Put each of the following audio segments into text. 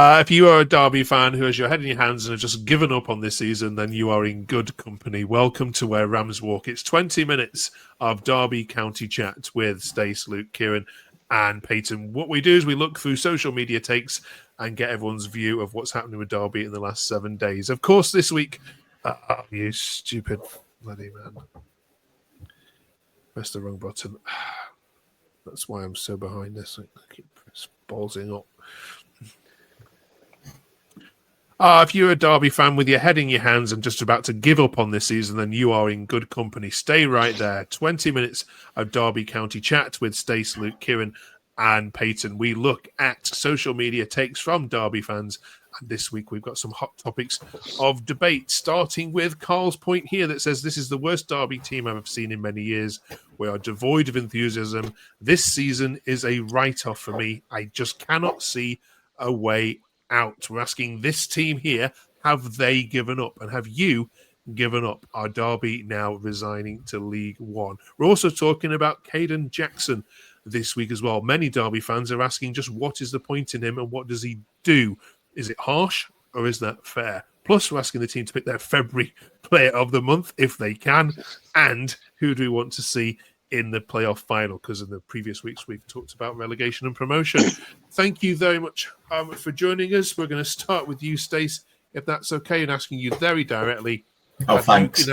If you are a Derby fan who has your head in your hands and have just given up on this season, then you are in good company. Welcome to Where Rams Walk. It's 20 minutes of Derby County chat with Stace, Luke, Kieran, and Peyton. What we do is we look through social media takes and get everyone's view of what's happening with Derby in the last 7 days. Of course, this week, you stupid bloody man. Press the wrong button. That's why I'm so behind this. I keep ballsing up. If you're a Derby fan with your head in your hands and just about to give up on this season, then you are in good company. Stay right there. 20 minutes of Derby County chat with Stace, Luke, Kieran, and Peyton. We look at social media takes from Derby fans. And this week we've got some hot topics of debate, starting with Carl's point here that says this is the worst Derby team I've seen in many years. We are devoid of enthusiasm. This season is a write-off for me. I just cannot see a way out. We're asking this team here, have they given up? And have you given up? Are Derby now resigning to League One? We're also talking about Caden Jackson this week as well. Many Derby fans are asking just what is the point in him and what does he do? Is it harsh or is that fair? Plus, we're asking the team to pick their February player of the month if they can. And who do we want to see in the playoff final, because in the previous weeks we've talked about relegation and promotion. Thank you very much for joining us. We're going to start with you, Stace, if that's okay, and asking you very directly. Thanks.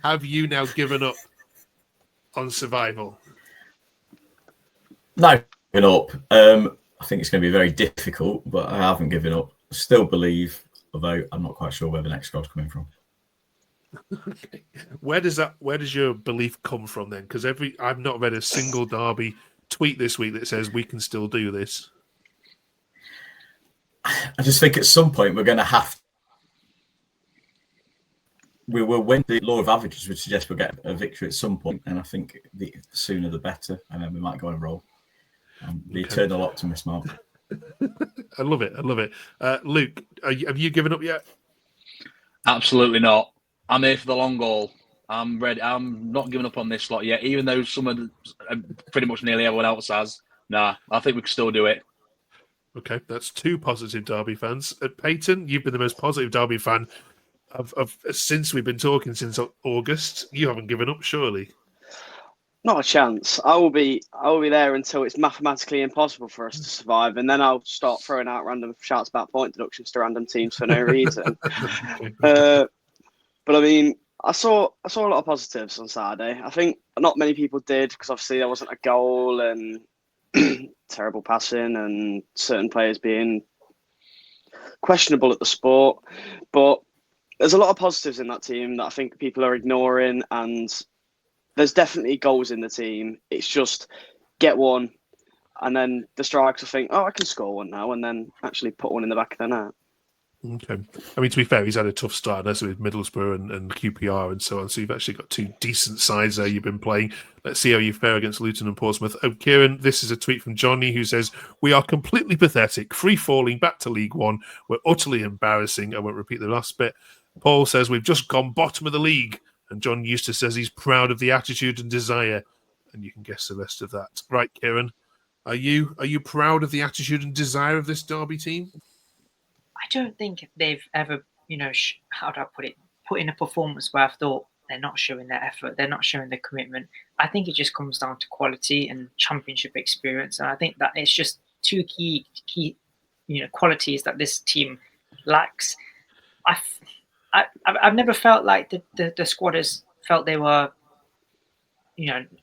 Have you now given up on survival? No, given up. I think it's going to be very difficult, but I haven't given up. I still believe, although I'm not quite sure where the next squad's coming from. Okay. Where does your belief come from then? Because I've not read a single Derby tweet this week that says we can still do this. I just think at some point we're going to have. We will win. The law of averages would suggest we'll get a victory at some point, and I think the sooner the better, and then we might go on a roll. The eternal optimist, Mark. I love it. Luke, have you given up yet? Absolutely not. I'm here for the long haul. I'm ready. I'm not giving up on this slot yet, even though pretty much nearly everyone else has. Nah, I think we can still do it. Okay, that's two positive Derby fans. Peyton, you've been the most positive Derby fan of since we've been talking since August. You haven't given up, surely? Not a chance. I will be there until it's mathematically impossible for us to survive, and then I'll start throwing out random shouts about point deductions to random teams for no reason. But I mean, I saw a lot of positives on Saturday. I think not many people did, because obviously there wasn't a goal and terrible passing and certain players being questionable at the sport. But there's a lot of positives in that team that I think people are ignoring, and there's definitely goals in the team. It's just get one, and then the strikers will think, oh, I can score one now, and then actually put one in the back of the net. Okay. I mean, to be fair, he's had a tough start, as with Middlesbrough and QPR and so on. So you've actually got two decent sides there you've been playing. Let's see how you fare against Luton and Portsmouth. Oh, Kieran, this is a tweet from Johnny who says, we are completely pathetic, free-falling back to League One. We're utterly embarrassing. I won't repeat the last bit. Paul says, we've just gone bottom of the league. And John Eustace says he's proud of the attitude and desire. And you can guess the rest of that. Right, Kieran, are you proud of the attitude and desire of this Derby team? I don't think they've ever, how do I put in a performance where I've thought they're not showing their effort, they're not showing their commitment. I think it just comes down to quality and championship experience. And I think that it's just two key qualities that this team lacks. I've never felt like the squad has felt they were,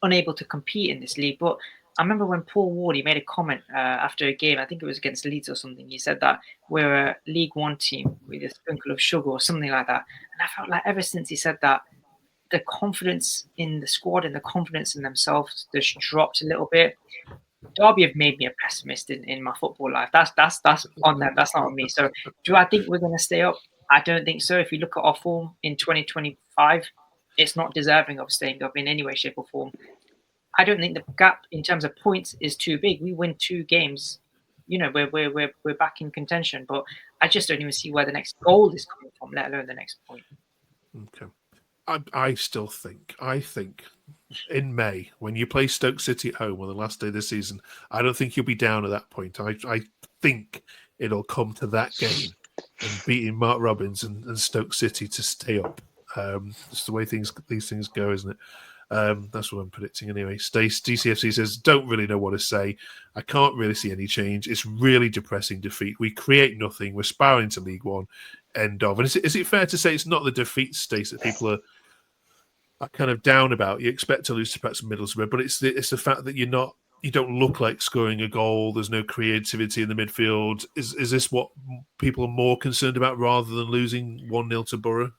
unable to compete in this league. But I remember when Paul Wardy made a comment after a game, I think it was against Leeds or something. He said that we're a League One team with a sprinkle of sugar or something like that. And I felt like ever since he said that, the confidence in the squad and the confidence in themselves just dropped a little bit. Derby have made me a pessimist in my football life. That's on them. That's not on me. So do I think we're going to stay up? I don't think so. If you look at our form in 2025, it's not deserving of staying up in any way, shape or form. I don't think the gap in terms of points is too big. We win 2 games, we're back in contention. But I just don't even see where the next goal is coming from, let alone the next point. Okay. I think in May, when you play Stoke City at home on the last day of the season, I don't think you'll be down at that point. I think it'll come to that game and beating Mark Robbins and Stoke City to stay up. It's the way these things go, isn't it? That's what I'm predicting anyway. Stace, DCFC says, don't really know what to say. I can't really see any change. It's really depressing defeat. We create nothing. We're spiraling to League One. End of. And is it fair to say it's not the defeat, Stace, that people are kind of down about? You expect to lose to perhaps Middlesbrough, but it's the fact that you don't look like scoring a goal. There's no creativity in the midfield. Is this what people are more concerned about rather than losing 1-0 to Borough?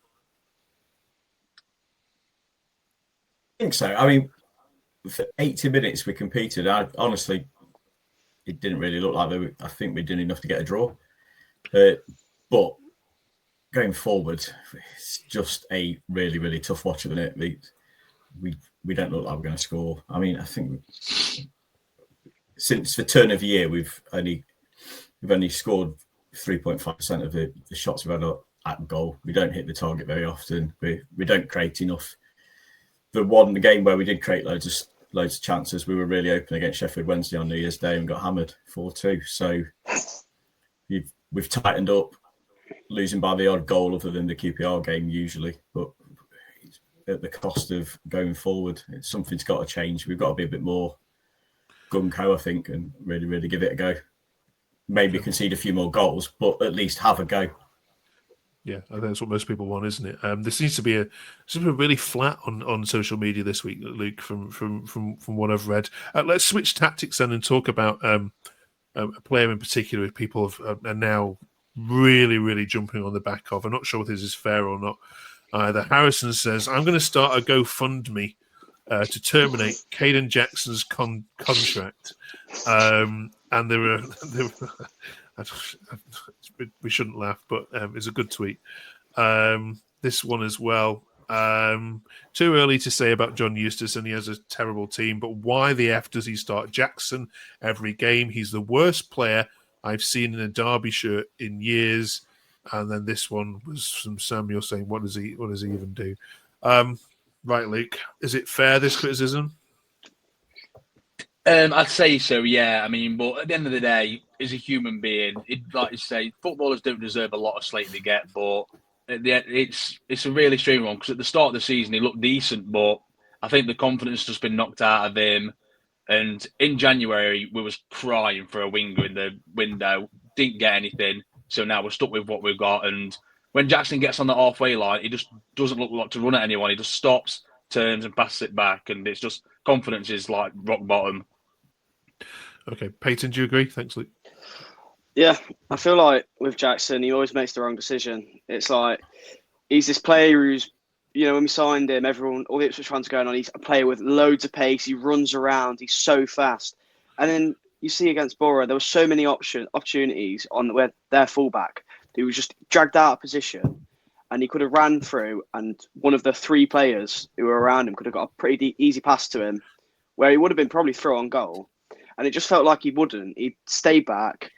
I think so. I mean, for 80 minutes we competed. Honestly, it didn't really look like I think we did enough to get a draw. But going forward, it's just a really, really tough watch, isn't it? We don't look like we're going to score. I mean, I think since the turn of the year, we've only scored 3.5% of the shots we've had at goal. We don't hit the target very often. We don't create enough. The game where we did create loads of chances, we were really open against Sheffield Wednesday on New Year's Day and got hammered 4-2. So we've tightened up, losing by the odd goal other than the QPR game usually, but at the cost of going forward. Something's got to change. We've got to be a bit more gung-ho, I think, and really, really give it a go. Maybe concede a few more goals, but at least have a go. Yeah, I think that's what most people want, isn't it? There seems to be really flat on social media this week, Luke, from what I've read. Let's switch tactics then and talk about a player in particular who people are now really, really jumping on the back of. I'm not sure if this is fair or not either. Harrison says, I'm going to start a GoFundMe to terminate Caden Jackson's contract. And there are we shouldn't laugh, but it's a good tweet. This one as well. Too early to say about John Eustace, and he has a terrible team, but why the F does he start Jackson every game? He's the worst player I've seen in a Derby shirt in years. And then this one was from Samuel saying, what does he even do? Right, Luke, is it fair, this criticism? I'd say so, yeah. I mean, but at the end of the day, as a human being, like you say, footballers don't deserve a lot of slack they get, but it's a really strange one because at the start of the season he looked decent, but I think the confidence has just been knocked out of him. And in January, we was crying for a winger in the window, didn't get anything, so now we're stuck with what we've got. And when Jackson gets on the halfway line, he just doesn't look like to run at anyone. He just stops, turns, and passes it back, and it's just confidence is like rock bottom. Okay, Peyton, do you agree? Thanks, Luke. Yeah, I feel like with Jackson, he always makes the wrong decision. It's like he's this player who's, when we signed him, all the Ipswich fans going on, he's a player with loads of pace, he runs around, he's so fast. And then you see against Borough, there were so many opportunities on where their fullback, who was just dragged out of position, and he could have ran through, and one of the three players who were around him could have got a pretty easy pass to him, where he would have been probably through on goal. And it just felt like he wouldn't. He'd stay back,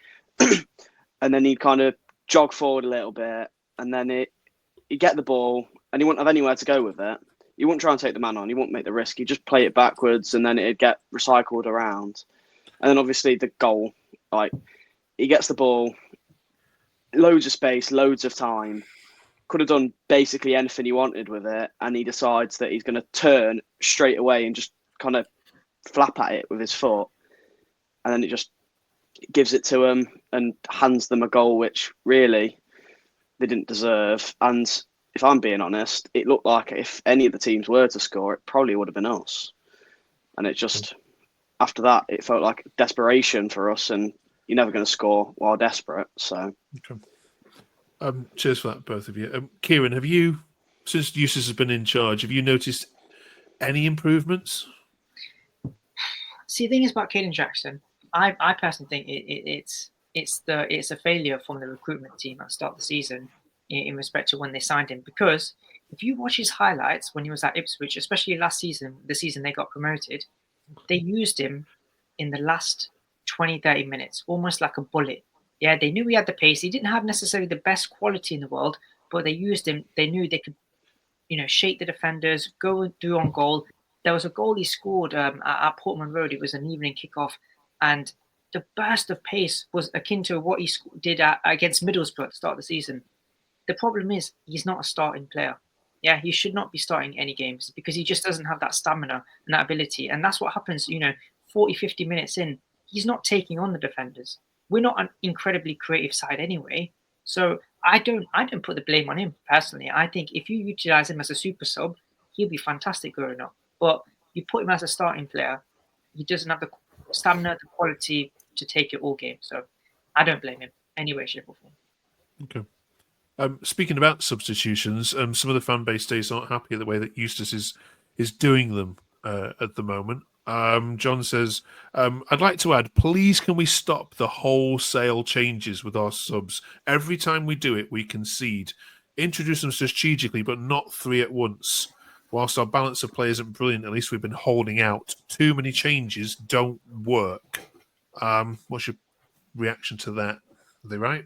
and then he'd kind of jog forward a little bit, and then he'd get the ball, and he wouldn't have anywhere to go with it. He wouldn't try and take the man on. He wouldn't make the risk. He'd just play it backwards, and then it'd get recycled around. And then obviously the goal, like he gets the ball, loads of space, loads of time, could have done basically anything he wanted with it, and he decides that he's going to turn straight away and just kind of flap at it with his foot. And then it just gives it to them and hands them a goal, which really they didn't deserve. And if I'm being honest, it looked like if any of the teams were to score, it probably would have been us. And it just, after that, it felt like desperation for us, and you're never going to score while desperate. So, okay. Cheers for that, both of you. Kieran, have you, since Eustace has been in charge, have you noticed any improvements? See, the thing is about Caden Jackson, I personally think it's a failure from the recruitment team at the start of the season in respect to when they signed him. Because if you watch his highlights when he was at Ipswich, especially last season, the season they got promoted, they used him in the last 20, 30 minutes, almost like a bullet. Yeah, they knew he had the pace. He didn't have necessarily the best quality in the world, but they used him. They knew they could, shake the defenders, go through on goal. There was a goal he scored at Portman Road. It was an evening kickoff, and the burst of pace was akin to what he did against Middlesbrough at the start of the season. The problem is he's not a starting player. Yeah, he should not be starting any games because he just doesn't have that stamina and that ability. And that's what happens, 40, 50 minutes in, he's not taking on the defenders. We're not an incredibly creative side anyway. So I don't put the blame on him personally. I think if you utilize him as a super sub, he'll be fantastic growing up. But you put him as a starting player, he doesn't have the stamina, the quality to take it all game. So I don't blame him any way, shape, or form. Okay. Speaking about substitutions, some of the fan base days aren't happy at the way that Eustace is doing them at the moment. John says, I'd like to add, please can we stop the wholesale changes with our subs? Every time we do it, we concede. Introduce them strategically, but not 3 at once. Whilst our balance of play isn't brilliant, at least we've been holding out. Too many changes don't work. What's your reaction to that? Are they right?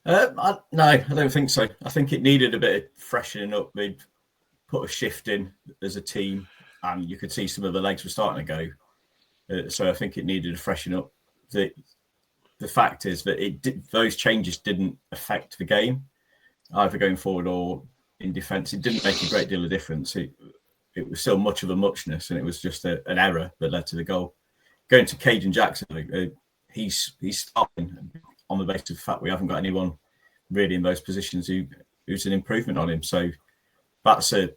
No, I don't think so. I think it needed a bit of freshening up. They'd put a shift in as a team, and you could see some of the legs were starting to go. So I think it needed a freshen up. The fact is that those changes didn't affect the game, either going forward or in defence. It didn't make a great deal of difference. It was still much of a muchness, and it was just an error that led to the goal. Going to Caden Jackson, he's starting on the basis of the fact we haven't got anyone really in those positions who's an improvement on him. So that's a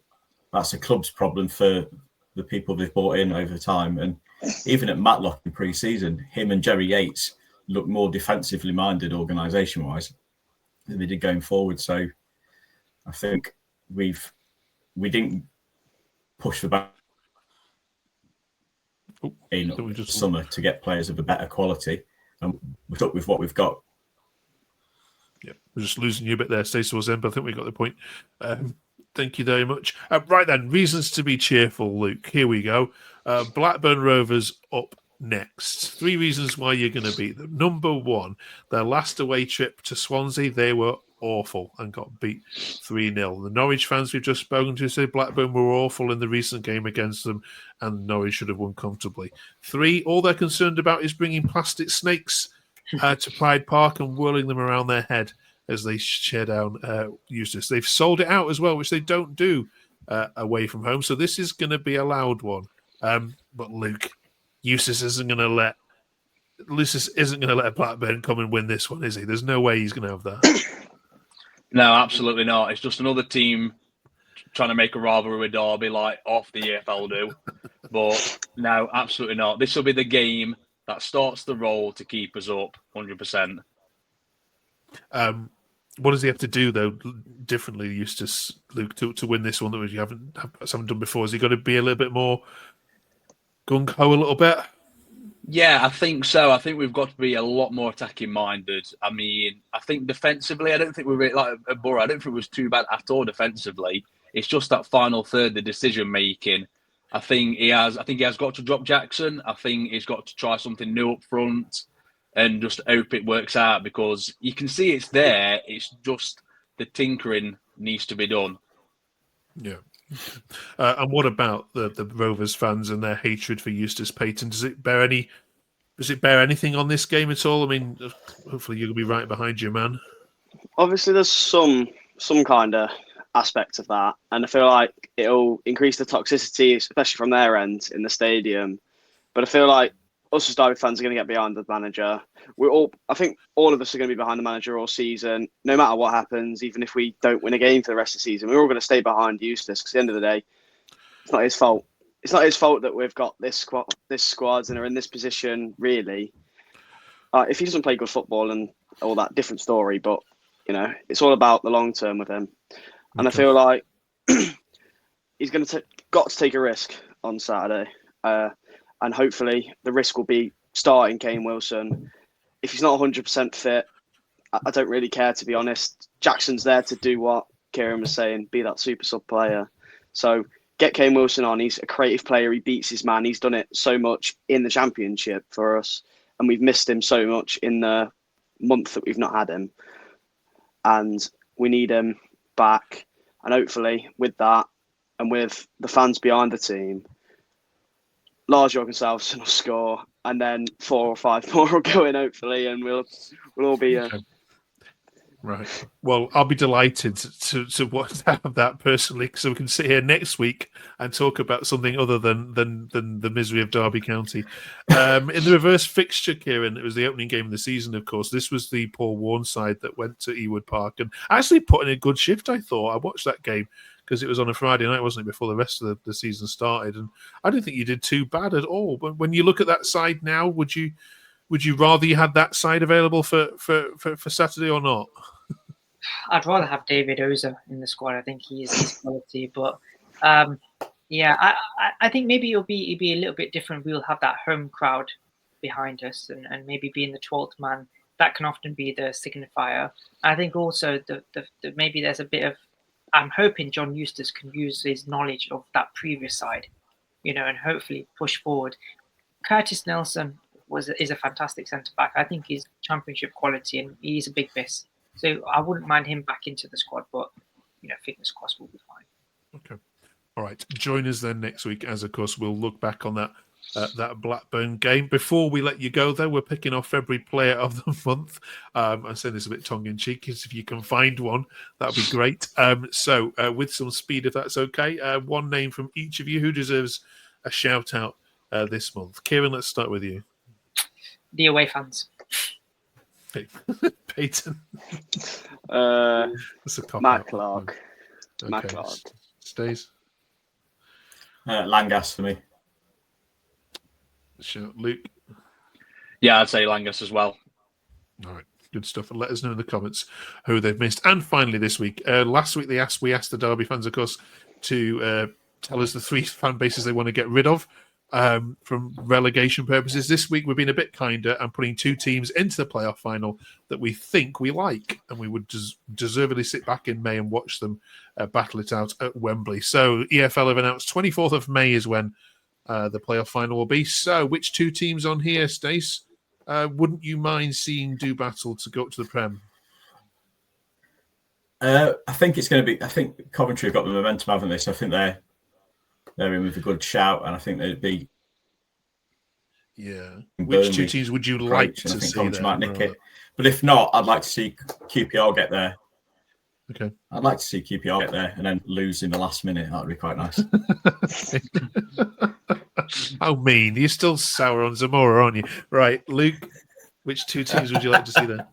club's problem for the people they've brought in over time. And even at Matlock in pre-season, him and Jerry Yates look more defensively minded organisation-wise than they did going forward. So I think we didn't push the back in summer to get players of a better quality. And we're stuck with what we've got. Yeah, we're just losing you a bit there, Stace towards the end, but I think we got the point. Thank you very much. Right then, reasons to be cheerful, Luke. Here we go. Blackburn Rovers up next. 3 reasons why you're going to beat them. Number 1, their last away trip to Swansea, they were awful and got beat 3-0. The Norwich fans we've just spoken to say Blackburn were awful in the recent game against them and Norwich should have won comfortably. 3, all they're concerned about is bringing plastic snakes to Pride Park and whirling them around their head as they share down Eustace. They've sold it out as well, which they don't do away from home. So this is going to be a loud one. But Luke, Eustace isn't going to let Blackburn come and win this one, is he? There's no way he's going to have that. No, absolutely not. It's just another team trying to make a rivalry with Derby like off the EFL do. But no, absolutely not. This will be the game that starts the roll to keep us up 100%. What does he have to do, though, differently, Eustace, Luke, to win this one that you haven't done before? Has he got to be a little bit more gung-ho a little bit? Yeah, I think so. I think we've got to be a lot more attacking minded. I mean, I think defensively, I don't think we're really, like at Borough, I don't think it was too bad at all defensively. It's just that final third, the decision making. I think he has got to drop Jackson. I think he's got to try something new up front and just hope it works out because you can see it's there. It's just the tinkering needs to be done. Yeah. And what about the Rovers fans and their hatred for Eustace Peyton? Does it bear anything on this game at all? I mean, hopefully you'll be right behind you, man. Obviously, there's some kind of aspect of that, and I feel like it'll increase the toxicity, especially from their end in the stadium. But I feel like us as Derby fans are going to get behind the manager. I think all of us are going to be behind the manager all season, no matter what happens. Even if we don't win a game for the rest of the season, we're all going to stay behind Eustace because at the end of the day, it's not his fault. It's not his fault that we've got this squads and are in this position. Really, if he doesn't play good football and all that, different story. But it's all about the long term with him. And I feel like he's going to got to take a risk on Saturday. And hopefully the risk will be starting Kane Wilson. If he's not 100% fit, I don't really care, to be honest. Jackson's there to do what Kieran was saying, be that super sub player. So get Kane Wilson on. He's a creative player. He beats his man. He's done it so much in the Championship for us. And we've missed him so much in the month that we've not had him. And we need him back. And hopefully with that and with the fans behind the team, Lars Jorgensen will score and then 4 or 5 more will go in hopefully, and we'll all be. Right. Well, I'll be delighted to have that personally, so we can sit here next week and talk about something other than the misery of Derby County. In the reverse fixture, Kieran, it was the opening game of the season, of course. This was the Paul Warne side that went to Ewood Park and actually put in a good shift, I thought. I watched that game because it was on a Friday night, wasn't it, before the rest of the season started. And I didn't think you did too bad at all. But when you look at that side now, would you rather you had that side available for Saturday or not? I'd rather have David Oza in the squad. I think he's quality, but I think maybe it'll be a little bit different. We'll have that home crowd behind us, and maybe being the 12th man, that can often be the signifier. I think also the maybe there's a bit of. I'm hoping John Eustace can use his knowledge of that previous side, and hopefully push forward. Curtis Nelson is a fantastic centre back. I think he's championship quality, and he's a big miss. So I wouldn't mind him back into the squad, but fingers crossed we'll be fine. Okay, all right. Join us then next week, as of course we'll look back on that Blackburn game. Before we let you go, though, we're picking our February Player of the Month. I'm saying this a bit tongue in cheek, because if you can find one, that'd be great. So with some speed, if that's okay, one name from each of you who deserves a shout out this month. Kieran, let's start with you. The away fans. Peyton. Matt Clark. Okay. Matt Clark. Stace. Langas for me. Sure. Luke. Yeah, I'd say Langas as well. All right. Good stuff. And let us know in the comments who they've missed. And finally, this week, last week we asked the Derby fans, of course, to tell us the 3 fan bases they want to get rid of from relegation purposes. This week we've been a bit kinder and putting 2 teams into the playoff final that we think we like, and we would deservedly sit back in May and watch them battle it out at Wembley. So EFL have announced 24th of May is when the playoff final will be. So which 2 teams on here, Stace, wouldn't you mind seeing do battle to go up to the Prem? I think it's going to be. I think Coventry have got the momentum, haven't they? So I think they're in with a good shout, and I think they'd be. Yeah. Which 2 teams would you like to see? Coventry might nick it, but if not, I'd like to see QPR get there. Okay. I'd like to see QPR get there and then lose in the last minute. That would be quite nice. How mean! You're still sour on Zamora, aren't you? Right, Luke. Which 2 teams would you like to see there?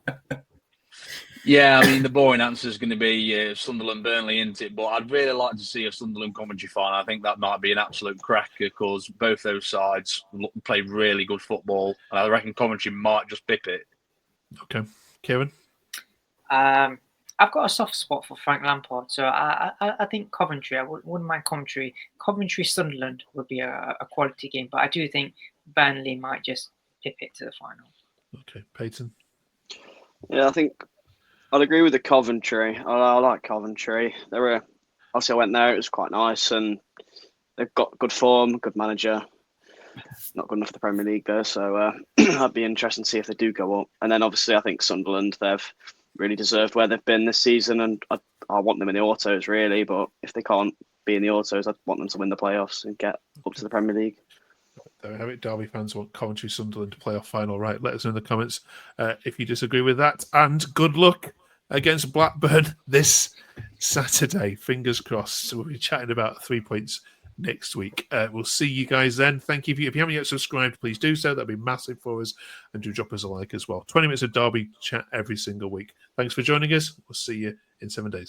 Yeah, I mean, the boring answer is going to be Sunderland-Burnley, isn't it? But I'd really like to see a Sunderland-Coventry final. I think that might be an absolute cracker, because both those sides play really good football. And I reckon Coventry might just bip it. Okay. Kieran? I've got a soft spot for Frank Lampard, so I think Coventry. I wouldn't mind Coventry. Coventry-Sunderland would be a quality game, but I do think Burnley might just pip it to the final. Okay. Peyton? Yeah, I think I'd agree with the Coventry. I like Coventry. Obviously I went there. It was quite nice, and they've got good form, good manager. Not good enough for the Premier League though, so that'd be interesting to see if they do go up. And then obviously I think Sunderland, they've really deserved where they've been this season, and I want them in the autos really. But if they can't be in the autos, I'd want them to win the playoffs and get up to the Premier League. There we have it. Derby fans want Coventry Sunderland to playoff final, right? Let us know in the comments if you disagree with that. And good luck against Blackburn this Saturday. Fingers crossed. So we'll be chatting about 3 points next week. We'll see you guys then. Thank you. If you haven't yet subscribed, please do so. That'd be massive for us. And do drop us a like as well. 20 minutes of Derby chat every single week. Thanks for joining us. We'll see you in 7 days.